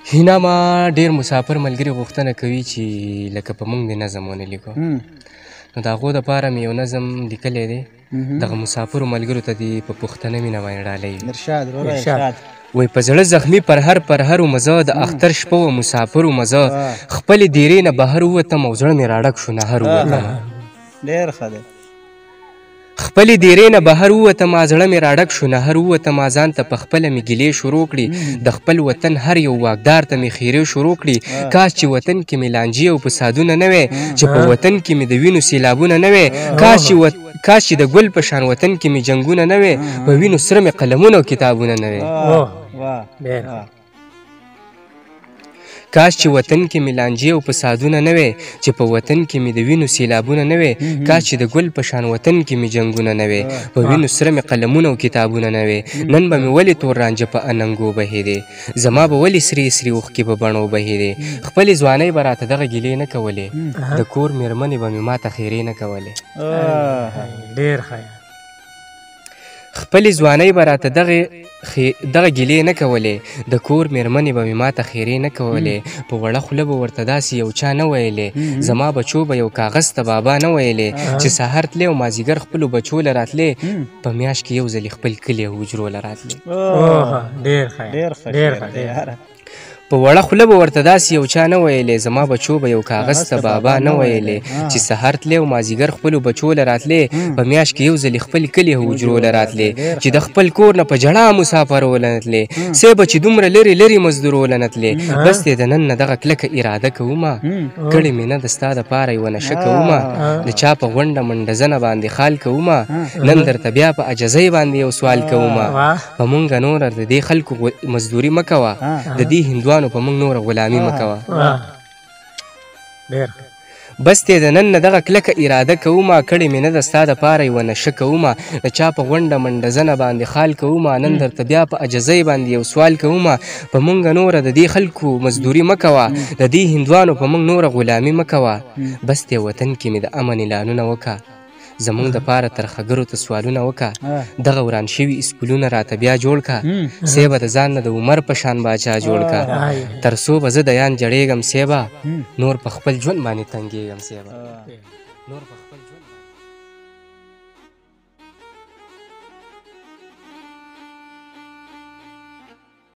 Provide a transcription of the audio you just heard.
هینا ما ډېر مسافر ملګري غوښتنه کوي چې لکه په موږ دې نظم ونه لیکو نو د هغو دپاره مې یو نظم لیکلی دی دغه مسافرو ملګرو ته دې په پښتنه مینه باندې ډالۍ وی په زړه زخمي پر هر مزه د اختر شپه و مسافرو مزه خپلې دیرې نه بهر ووتم او زړه مې راډک شو نهر ووتم ډېر ښه دی خپلې دیرې نه بهر ووتم زړه مې راډک شو نهر ووتم ځان ته په خپله مې ګیلې شروع کړي د خپل وطن هر یو واکدار ته مې خیرې شروع کړي کاش چې وطن کې مې لانجې او فسادونه نه وی چې په وطن کې مې د وینو سیلابونه نه وی کاش چې د ګل په شان وطن کې مې جنګونه نه وی په وینو سره مې قلمونه او کتابونه نه وی کاش چې وطن کې مې لانجې او فسادونه نه وی چې په وطن کې مې د وینو سیلابونه نه وی کاش چې د ګل په شان وطن کې مې جنګونه نه وی په وینو سره مې قلمونه او کتابونه نه وی نن به مې ولې تور رانجه په اننګو بهېدې زما به ولې سرې سرې اوښکې په بڼو بهېدې خپلې ځوانۍ به راته دغه ګیلې نه کولې د کور مېرمنې به مې ماته خیرې نه کولې ډېر ښه خپلې ځوانۍ به راته دغه ګیلې نه کولې د کور مېرمنې به مې ماته خیرې نه کولې په وړه خوله به ورته داسې یو چا نه ویلې زما بچو به یو کاغذ ته بابا نه ویلې چې سهار تلې او مازدیګر خپلو بچو له راتلې په میاشت کې یو ځلې خپل کلي او حجرو له راتلې ډېر ښه په وړه خوله به ورته داسې یو چا نه ویلې زما بچو به یو کاغذ ته بابا نه ویلې چې سهار تلې او مازدیګر خپلو بچو له راتلې په میاشت کې یو ځلې خپل کلي او حجرو له راتلې چې د خپل کور نه په ژړا مسافرونه تلې سی به چې دومره لرې لرې مزدورونه تلې بس دې د نن نه دغه کلکه اراده کومه کړې مې نه د ستا دپاره یوه نشه کومه د چا په غونډه منډزنه باندې خال کومه نن درته بیا په عجزۍ باندې یو سوال کومه په مونږ نور د دې خلکو مزدوري مه کوه د دې هندوانو په موږ نوره غلامي مه کوه بس دې د نن نه دغه کلکه اراده کومه کړې مې نه د ستا دپاره یوه نشه کومه د چا په غونډه منډزنه باندې خال کومه نن درته بیا په عجزۍ باندې یو سوال کومه په موږ نوره د دې خلکو مزدوري مه کوه د دې هندوانو په موږ نوره غلامي مه کوه بس دې وطن کې مې د امن اعلانونه وکړه زمونږ دپاره ترخګرو ته سوالونه وکړه دغه وران شوي اسکولونه راته بیا جوړ کړه سیبه د ځان نه د عمر په شان باچا جوړ کړه تر څو به زه د یان جړېږم سیبه نور په خپل ژوند باندې تنګېږم سیبه